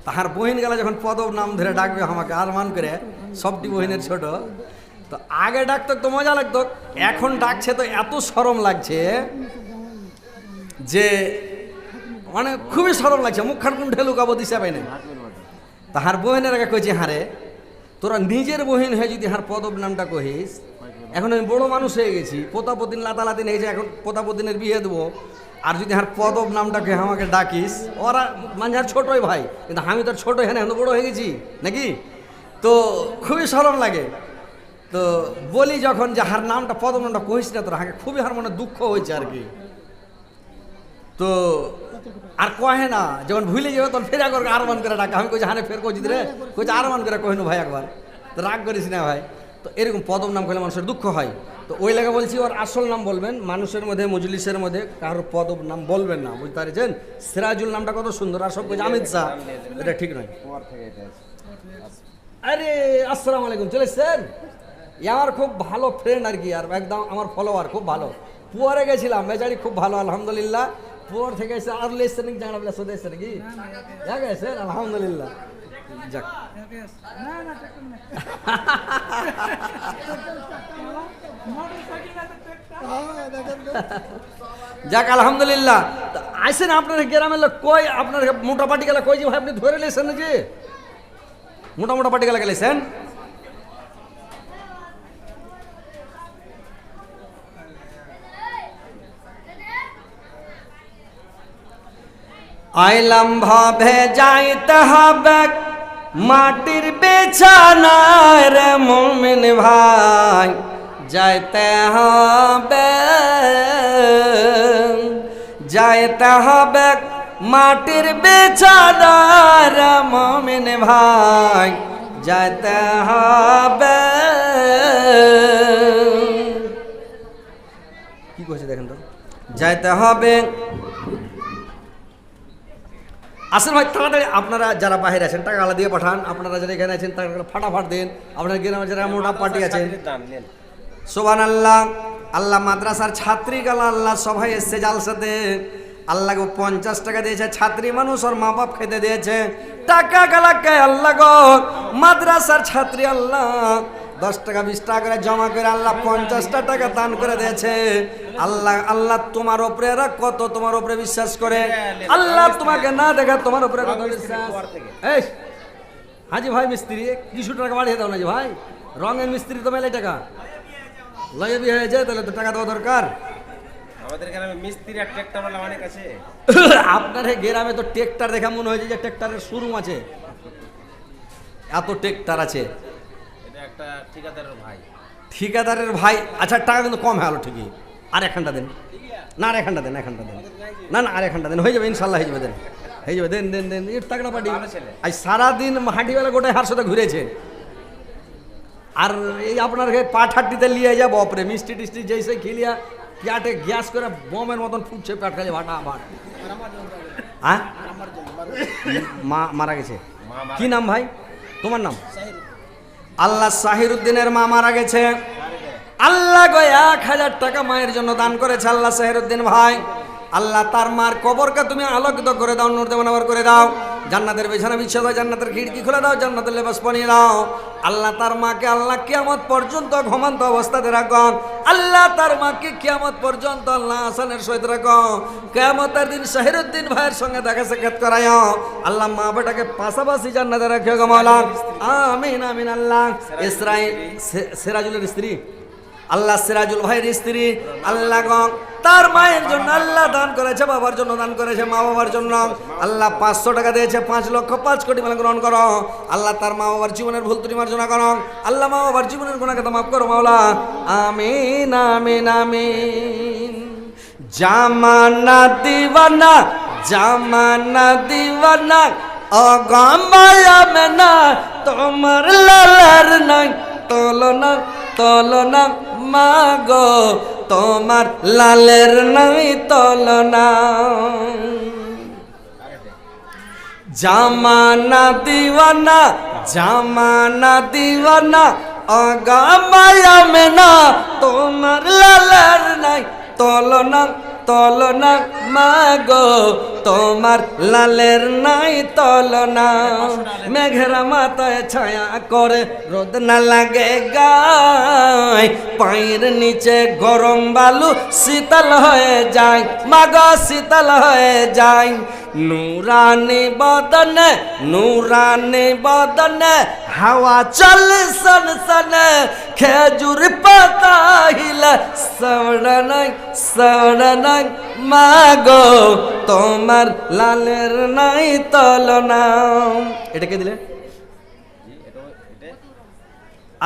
তাহার বহিন গেলা যখন পদব নাম ধরে ডাকবে আমাকে আরমান করে, সবটি বহিনের ছোট, তো আগে ডাকতো তো মজা লাগতো, এখন ডাকছে তো এত শরম লাগছে যে মানে খুবই শরম লাগছে, মুখখান কোন ঢেলুকাবো দিশা পাই না। তাহার বহিনের আগে কইছে, হারে তোরা নিজের বহিন হয়ে যদি হার পদব নামটা কহিস, এখন আমি বড় মানুষ হয়ে গেছি, পোতাপতিন লাতালাতিন হয়েছে, এখন পোতাপতিনের বিয়ে দেবো, আর যদি হার পদব নামটাকে আমাকে ডাকিস, ওরা মানে আর ছোটই ভাই, কিন্তু আমি তো ছোট হ্যাঁ এখন বড় হয়ে গেছি নাকি, তো খুবই শরম লাগে। তো বলি যখন যে হার নামটা পদব নামটা কহিস না তোরা, হাকে খুবই হার মনে দুঃখ হয়েছে আর কি। তো আর কহে না, যখন ভুলে যাবে তখন ফের একবার আরমান করে ডাকে, আমি কইছি হানে ফের কইছি রে, কইছি আরমান করে কহিনু ভাই একবার, তো রাগ করিস না ভাই। তো এরকম পদব নাম করলে মানুষের দুঃখ হয়, তো ওই লেগে বলছি ওর আসল নাম বলবেন, মানুষের মধ্যে মজলিসের মধ্যে কারোর পদব নাম বলবেন না, বুঝতে পারছেন। সিরাজুল নামটা কত সুন্দর, আর সব কইছে আমিদ শাহ, এটা ঠিক নয়। আরে আসসালামু আলাইকুম, চলে এসছেন? আমার খুব ভালো ফ্রেন্ড আর কি, আর একদম আমার ফলোয়ার খুব ভালো। পুয়ারে গেছিলাম, বেচারি খুব ভালো আলহামদুলিল্লাহ। পুয়ার থেকে এসে আর লেসছে নাকি জানা বলে সোদে এসছে নাকি গেছেন আলহামদুলিল্লাহ। যাক যাক আলহামদুলিল্লাহ। আইসেন আপনার গ্রামের লোক কই, আপনার মোটা পাটি গেলা কই যে ভাই আপনি ধরে লেছেন নাকি, মোটা মোটা পাটি গেলা গেলেছেন? আইলাম ভাবে যাইতে হবে মাটির বিছানায় রে মুমিন ভাই, যাইতে হবে, যাইতে হবে মাটির বিছানায় রে মুমিন ভাই, যাইতে হবে। কি কইছে দেখেন তো, যাইতে হবে। আসেন ভাই তাড়াতাড়ি, আপনারা যারা বাইরে আছেন টাকা দিয়ে পাঠান, আপনারা যারা এখানে আছেন টাকা ফাটাফাট দেন, আপনার গ্রামে যারা মোটা পার্টি আছেন। সুবহানাল্লাহ। আল্লাহ মাদ্রাসার ছাত্রী গালা আল্লাহ সবাই এসছে জালসাতে, আল্লাহকে 50 টাকা দিয়েছে, ছাত্রী মানুষ ওর মা বাপ খেতে দিয়েছে, টাকা গালাকে আল্লাহ গো মাদ্রাসার ছাত্রী আল্লাহ 10 টাকা 20 টাকা করে জমা করে আল্লাহ 50টা টাকা দান করে দিয়েছে। আল্লাহ আল্লাহ তোমার উপরে এরা কত তোমার উপরে বিশ্বাস করে, আল্লাহ তোমাকে না দেখা তোমার উপরে কত বিশ্বাস। এই হাজি ভাই মিস্ত্রি 200 টাকা বাড়িয়ে দাও না যে ভাই, রঙের মিস্ত্রি তো মেলে টাকা লয়ে বিয়ে হয়ে যায়, তাহলে তো টাকা দেওয়া দরকার। আমাদের গ্রামে মিস্ত্রি আর ট্রাক্টরওয়ালা অনেক আছে। আপনার গ্রামে তো ট্রাক্টর দেখা মনে হয়েছে যে ট্রাক্টরের শোরুম আছে, এত ট্রাক্টর আছে। এটা একটা ঠিকাদারের ভাই। ঠিকাদারের ভাই, আচ্ছা টাকা কিন্তু কম হলো ঠিকই, আর একখানটা দেন না, আর একখানটা দেন, একখানটা দেন না, না আর একখানটা দেন, হয়ে যাবে ইনশাল্লাহ হয়ে যাবে, দেন হয়ে যাবে, দেন দেন দেন। এর টাকা পাটি আজ সারাদিন হাঁটিবেলা গোটায় হার সাথে ঘুরেছে, আর এই আপনার পাট হাঁটিতে নিয়ে যাবো অপরে মিষ্টি টিষ্টি যেসে খিলিয়া পেটে গ্যাস করে বোমের মতন ফুটছে, পেট খালি ভাটা ভাট। হ্যাঁ মা মারা গেছে, কি নাম ভাই তোমার নাম? আল্লাহ সাহিরুদ্দিনের মা মারা গেছে, আল্লাহ গো 1000 টাকা মায়ের জন্য দান করেছে আল্লাহ সাহিরুদ্দিন ভাই। আল্লাহ তার মার কবরকে তুমি আলোকিত করে দাও, নূর দেওয়ার করে দাও, জান্নাতের বিছানা বিছিয়ে দাও, জান্নাতের খিড়কি খুলে দাও, জান্নাতের লেবাস পরিয়ে দাও। আল্লাহ তার মাকে আল্লাহ কিয়ামত পর্যন্ত ঘুমন্ত অবস্থাতে রাখো, আল্লাহ তার মাকে কিয়ামত পর্যন্ত আল্লাহ আসানের সহিত রাখো, কিয়ামতের দিন সাহিরুদ্দিন ভাইয়ের সঙ্গে দেখা সাক্ষাৎ করাইও। আল্লাহ মা বেটাকে পাশাপাশি জান্নাতে রাখিও গো মাওলা, আমিন আমিন। আল্লাহ ইসরাইল সিরাজুলের স্ত্রী, আল্লাহ সিরাজুল ভাইয়ের স্ত্রী আল্লাহ গো তার মায়ের জন্য আল্লাহ দান করেছে, বাবার জন্য দান করেছে, মা বাবার জন্য আল্লাহ 500 টাকা দিয়েছে, 5 লক্ষ 5 কোটি মানে গ্রহণ করো। আল্লাহ তার মা বাবার জীবনের ভুল ত্রুটি মার্জনা করো, আল্লাহ মা বাবার জীবনের গুনাহকে মাফ করো মাওলা, আমিন আমিন আমিন। জামানা দিওয়ানা, জামানা দিওয়ানা, ও গামায়া মেনা তোমার লালার নাই তুলনা, তুলনা মাগো তোমার লালের নাই তুলনা। জামানা দিওয়ানা, জামানা দিওয়ানা, আগা মায়া মেনা তোমার লালের নাই তুলনা, তলনা মাগো তোমার লালের নাই তলনা মেঘেরা মাথায় ছায়া করে রোদ না লাগে গায় পায়ের নিচে গরম বালু শীতল হয়ে যায় মাগো শীতল হয়ে যায় নুরানি বদনে হাওয়া চলে সন সন খেজুর পাতা হিলা সবড়ানাই মাগো তোমার লালের নাই তলনা। এটা কে দিলে?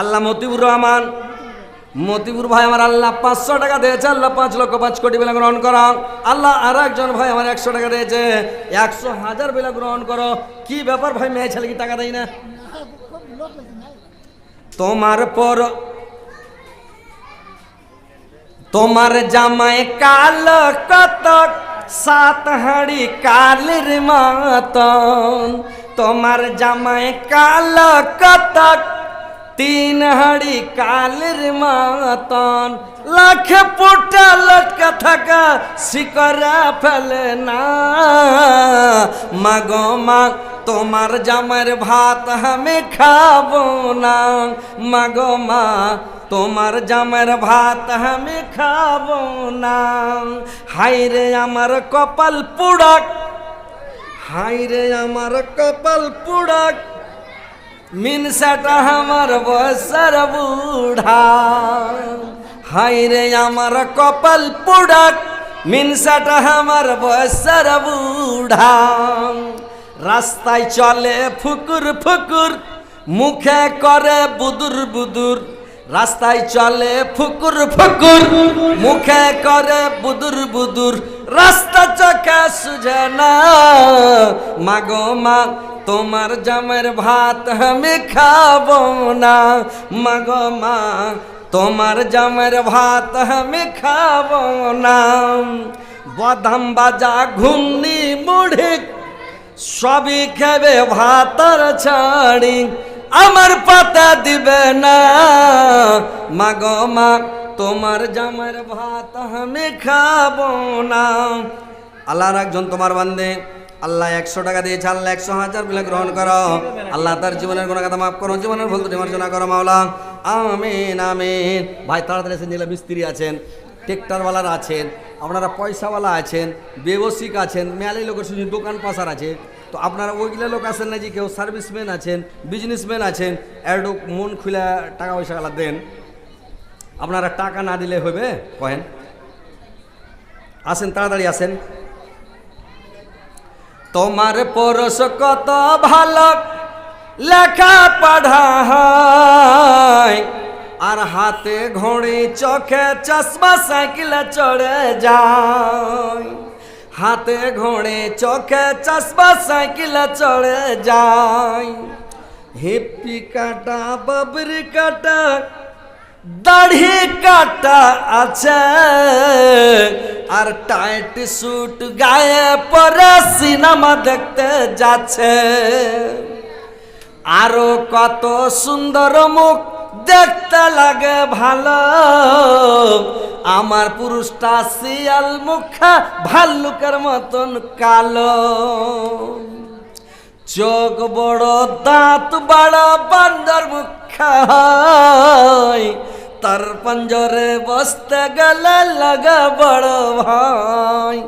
আল্লাহ মতিউর রহমান মতিপুর ভাই আমার আল্লাহ 500 টাকা দিয়েছে, আল্লাহ 5,05,00,000 বেলা গ্রহণ করো। আল্লাহ আর একজন ভাই আমার 100 টাকা দিয়েছে, 100,000 বেলা গ্রহণ করো। কি ব্যাপার ভাই, মেয়ে ছেলে কি টাকা দেয় না? তোমার জামাই কালো কতক 7 হাঁড়ি কালের মতন, তোমার জামাই কালো কতক 3 হাঁড়ি কালের মতন, লাখ পোটা লটকা থাকা শিকরা ফেলে না মাগো মা তোমার জামাইয়ের ভাত আমি খাবো না মাগো মা তোমার জামাইয়ের ভাত আমি খাবো না। হাইরে আমার কপাল পুড়াক, হাইরে আমার কপাল পুড়াক, মিনসাটা আমার বয়সের বুড়া। হাইরে আমার কপাল পুড়াক, মিনসাটা আমার বয়সের বুড়া। রাস্তায় চলে ফুকুর ফুকুর, মুখে করে বুদুর বুদুর, রাস্তায় চলে ফুকুর ফুকুর, মুখে করে বুদুর বুদুর, রাস্তা চোখে সুঝে না মাগো মা তোমার জামাইয়ের ভাত আমি খাবো না মাগো মা তোমার জামাইয়ের ভাত আমি খাবো না। বাদাম বাজা ঘুমনি মুড়ি সবই খাবে ভাতার ছাড়ি, আমার পাতা দিবে না মাগো মা তোমার জামাইয়ের ভাত আমি খাবো না। আল্লাহর একজন তোমার বান্দে আল্লাহ 100 টাকা দিয়েছে, আল্লাহ 100,000 বিলে গ্রহণ করো। আল্লাহ তার জীবনের গুনাহ কথা মাফ করো, জীবনের ভুল ত্রুটি মার্জনা করো মাওলা, আমিন আমিন। ভাই তাড়াতাড়ি এসে নিলে মিস্ত্রি আছেন, ট্রেক্টরওয়ালারা আছেন, আপনারা পয়সাওয়ালা আছেন, ব্যবসায়িক আছেন, মেয়ালি লোকের শুধু দোকান পাশার আছে। তো আপনারা ওইগুলো লোক আছেন না যে কেউ সার্ভিসম্যান আছেন, বিজনেসম্যান আছেন, একটু মন খুলে টাকা পয়সাগুলা দেন। আপনারা টাকা না দিলে হবে কহেন? আসেন তাড়াতাড়ি আসেন। তোমার পরশ কত ভালো লেখা পড়া হয়, আর হাতে ঘড়ি চোখে চশমা সাইকেলে চড়ে যায়, হাতে ঘড়ি চোখে চশমা সাইকেলে চড়ে যায়। হিপ্পি কাটা বাবরি কাটা দাড়ি কাটা আছে, আর টাইট স্যুট গায়ে পরে সিনেমা দেখতে যাচ্ছে। আরো কত সুন্দর মুখ দেখতে লাগে ভালো, আমার পুরুষটা শিয়াল মুখা ভাল্লুকের মতন কালো। চোখ বড় দাঁত বড় বান্দর মুখা, তার পঞ্জরে বসতে গেলে লাগা বড় ভাই।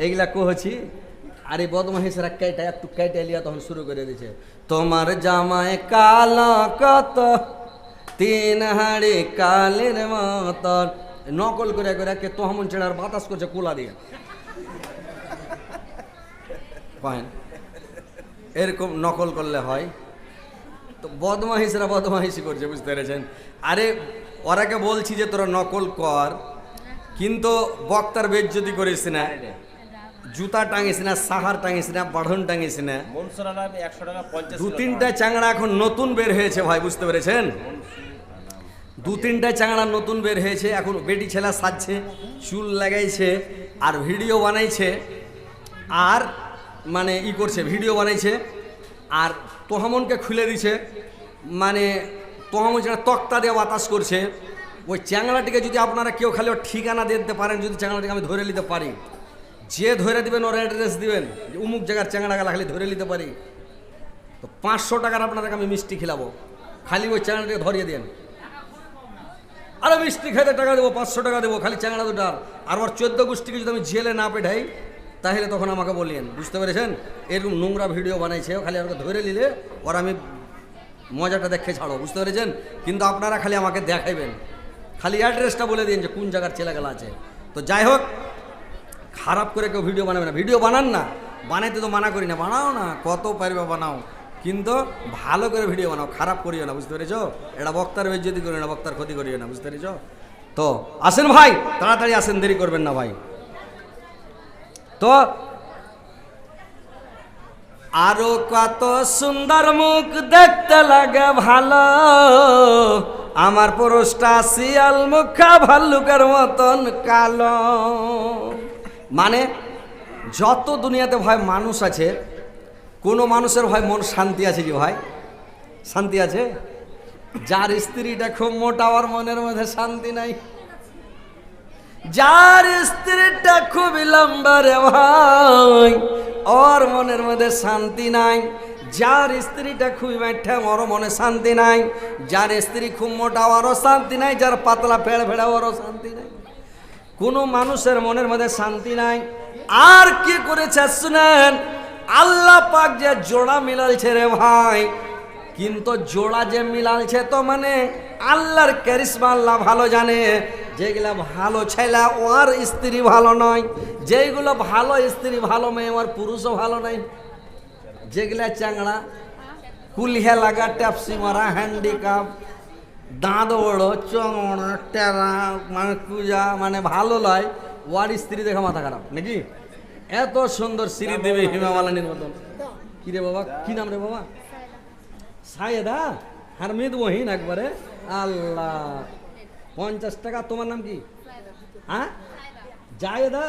এগুলা কহছি আরে বদমাহিসরা কেটা একটু কেটে লিয়া তখন শুরু করে দিয়েছে। তোমার জামায় কালো কত 3 হাঁড়ি কালের মতন, নকল করে করে কে তোহমন চেড়ার বাতাস করছে কোলা দিয়ে পায়েন। এরকম নকল করলে হয়? তো বদমাহিসরা বদমাহিসি করছে, বুঝতে পেরেছেন? আরে ওরাকে বলছি যে তোরা নকল কর, কিন্তু বক্তার বেজ্জতি করিস না, জুতা টাঙিস না, সাহার টাঙিস না, বাঁধন টাঙিস না। 2-3টা চাংড়া এখন নতুন বের হয়েছে ভাই, বুঝতে পেরেছেন? 2-3টা চাংড়া নতুন বের হয়েছে এখন, বেটি ছেলা সাজছে, চুল লাগাইছে, আর ভিডিও বানাইছে, আর মানে ই করছে, ভিডিও বানাইছে, আর তোহামনকে খুলে দিছে, মানে তোহামন যেটা তক্তা দিয়ে বাতাস করছে, ওই চ্যাংড়াটিকে যদি আপনারা কেউ খালি ওর ঠিকানা দিয়ে দিতে পারেন, যদি চ্যাংড়াটিকে আমি ধরে নিতে পারি, যে ধরে দিবেন ওর অ্যাড্রেস দিবেন, যে অমুক জায়গার চ্যাংড়া গেলা খালি ধরে নিতে পারি, তো 500 টাকার আপনাদেরকে আমি মিষ্টি খিলাবো, খালি ওই চ্যাংড়াটিকে ধরিয়ে দেন। আরে মিষ্টি খেতে টাকা দেবো, 500 টাকা দেবো খালি চ্যাংড়া দুটার। আর ওর 14 গোষ্ঠীকে যদি আমি জেলে না পেঠাই তাহলে তখন আমাকে বলিয়েন, বুঝতে পেরেছেন? এরকম নোংরা ভিডিও বানাইছে, খালি আমাকে ধরে নিলে ওর আমি মজাটা দেখে ছাড়ো, বুঝতে পেরেছেন? কিন্তু আপনারা খালি আমাকে দেখাইবেন, খালি অ্যাড্রেসটা বলে দিন যে কোন জায়গার ছেলেগুলো আছে। তো যাই হোক, খারাপ করে কেউ ভিডিও বানাবে না, ভিডিও বানান না, বানাইতে তো মানা করি না, বানাও না, কত পারবে বানাও, কিন্তু ভালো করে ভিডিও বানাও, খারাপ করিও না, বুঝতে পেরেছ? এটা বক্তার বেজ্জতি করিও না, বক্তার ক্ষতি করিও না, বুঝতে পেরেছ? তো আসেন ভাই, তাড়াতাড়ি আসেন, দেরি করবেন না ভাই। তো আরো কত সুন্দর মুখ দেখতে লাগে ভালো, আমার পুরুষটা শিয়াল মুখা ভাল্লুকের মতন কালো। মানে যত দুনিয়াতে ভাই মানুষ আছে, কোনো মানুষের ভাই মন শান্তি আছে কি ভাই? শান্তি আছে? যার স্ত্রীটা খুব মোটা ওর মনের মধ্যে শান্তি নাই, যার স্ত্রীটা খুবই লম্বা রে ভাই ওর মনের মধ্যে শান্তি নাই, যার স্ত্রীটা খুবই মাঠা ওর মনে শান্তি নাই, যার স্ত্রী খুব মোটা ওরও শান্তি নাই, যার পাতলা ফেড়ে ফেড়ে ওরও শান্তি নাই, কোনো মানুষের মনের মধ্যে শান্তি নাই। আর কি করেছে শুনেন, আল্লাহ পাক যে জোড়া মিলালছে রে ভাই, কিন্তু জোড়া যে মিলালছে তো মানে আল্লাহর ক্যারিশমা আল্লাহ ভালো জানে। যেগুলা ভালো ছেলে ওর স্ত্রী ভালো নয়, যেগুলো ভালো স্ত্রী ভালো মেয়ে ওর পুরুষও ভালো নাই। যেগুলা চ্যাংড়া, কুলিহে লাগা, ট্যাপসি মারা, হ্যান্ডিক্যাপ, দাঁত বড়, চঙড়া, টেরা, মানে পূজা, মানে ভালো লয়, ওর স্ত্রী দেখে মাথা খারাপ নাকি? এত সুন্দর শ্রীদেবী হিমামালিনীর মতন। কি রে বাবা, কি নাম রে বাবা? সায়েদা হারমিদ ওহিন একবারে। আল্লাহ, 50 টাকা। তোমার নাম কি? হ্যাঁ, জায়েদা।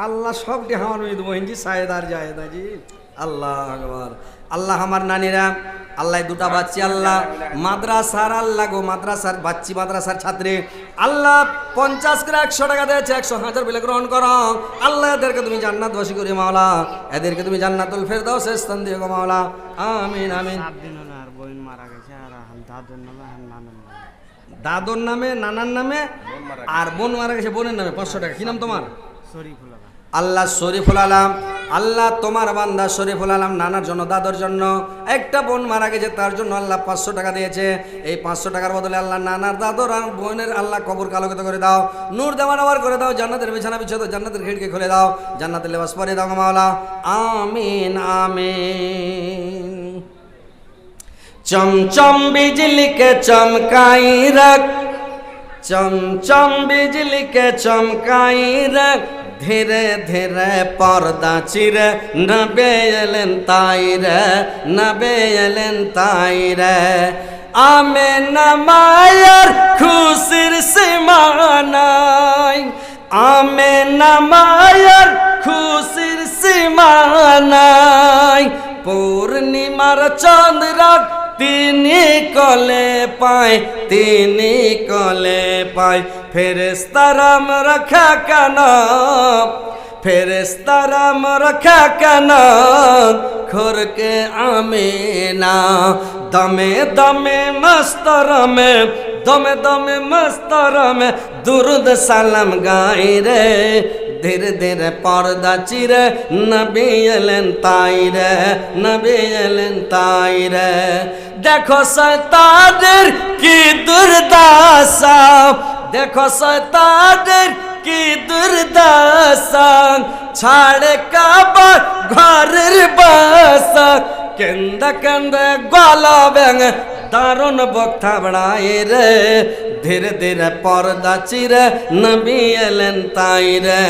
আল্লাহ, সবটি আমার মিদ ওহিনজি, সায়েদা আর জায়েদা জি। আল্লাহ আকবার। আল্লাহ আমার নানিরা, আল্লাহ দুটা বাচ্চি, আল্লাহ মাদ্রাসার, আল্লাহ গো মাদ্রাসার বাচ্চি, মাদ্রাসার ছাত্রী, আল্লাহ 50 করে 100 টাকা দিয়েছে, 100,000 বিলে গ্রহণ করো। আল্লাহ এদেরকে তুমি জান্নাতবাসী করি মাওলা, এদেরকে তুমি জান্নাতুল ফেরদাউস স্থান দিও গো মাওলা, আমিন আমিন। দাদর নামে, নানার নামে, আর বোন মারা গেছে বোনের নামে 500 টাকা। কি নাম তোমার? আল্লাহ শরীফুল আলম। আল্লাহ তোমার বান্দা শরীফুল আলম নানার জন্য, দাদর জন্য, একটা বোন মারা গেছে তার জন্য আল্লাহ 500 টাকা দিয়েছে। এই 500 টাকার বদলে আল্লাহ নানার, দাদর আর বোনের আল্লাহ কবর কালোকিত করে দাও, নূর দেওয়ার করে দাও, জান্নাতের বিছানা বিছিয়ে দাও, জান্নাতের খিড়কি খুলে দাও, জান্নাতের লেবাস পরে দাও মাওলা, আমিন আমিন। चमचम बिजली के चमकाई रख, चमचम बिजली के चमकाई रख, धीरे धीरे पर्दा चिरे, नबे एलेन ताई रे, नबे एलेन ताई रे। आमे नामायर खुशिर सीमा নাই, आमे नामायर खुशिर सीमा নাই। পূর্ণিমার চন্দ্র তিনি কলে পায়, তিনি কলে পায়, ফেরেশতারাম রাখা কেন, ফেরেশতারাম রাখা কেন, খোরকে আমিনা, দমে দমে মস্তরমে, দমে দমে মস্তরমে দুরুদ সালাম গাই রে। ধীরে ধীরে পর্দা চিরে, নবী এলেন তাই রে, নবী এলেন তাই রে। দেখো শয়তানের কি দুর্দশা, দেখো শয়তানের কি দুর্দশা, ছাড়ে কাবা ঘরের বাসা, কেন্দা কেন্দে গলা ব্যাঙে দারুণ বক্তা বড়াই রে। ধীরে ধীরে পর্দা চিরে, নবী এলেন তাই রে,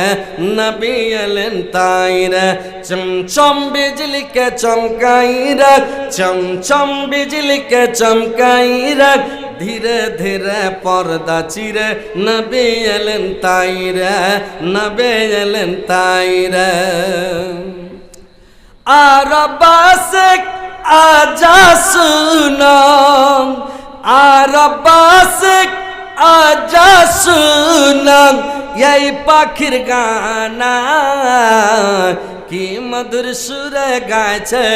নবী এলেন তাই রে। চমচম বিজলি কে চমকাই রে, চমচম বিজলি কে চমকাই রে, ধীরে ধীরে পর্দা চিরে, নবী এলেন তাই রে, নবী এলেন তাই রে। আর বাসে আজা শুনো, আর বাসে আজা শুনাম এই পাখির গানা কি মধুর সুরে গাইছে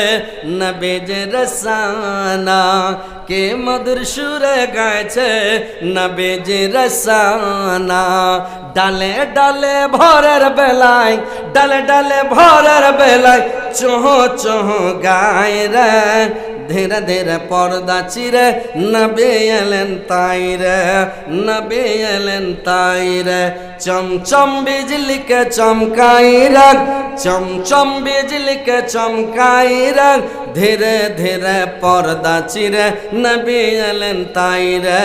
নবীজ রসানা কে মধুর সুরে গাইছে নবীজ রসানা ডালে ডালে ভোরের বেলায় ডালে ডালে ভোরের বেলায় চোহ চোহ গায় রে ধীরে ধীরে পর্দা চিরে নবী এলেন তাই রে নবী এলেন তাই রে চমচম বিজলিকে চমকাই রাখ চমচম বিজলিকে চমকাই রাখ ধীরে ধীরে পর্দা চিরে নবী এলেন তাই রে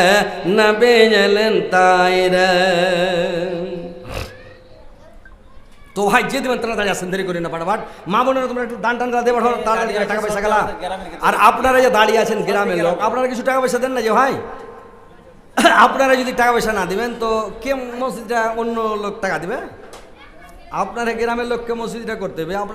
নবী এলেন তাই রে। তো ভাই যে দেবেন তারা দাঁড়িয়ে আসেন, দেরি করি না ফাটাফাট। মা বোনেরা তোমরা একটু দান টান দেবে তাড়াতাড়ি টাকা পয়সা গেলা। আর আপনারা যে দাঁড়িয়ে আছেন গ্রামের লোক, আপনারা কিছু টাকা পয়সা দেন না যে ভাই? আপনারা যদি টাকা পয়সা না দিবেন তো কে মসজিদটা অন্য লোক টাকা দিবে? আপনারা গ্রামের লোককে মসজিদটা করতে হবে। আপনারা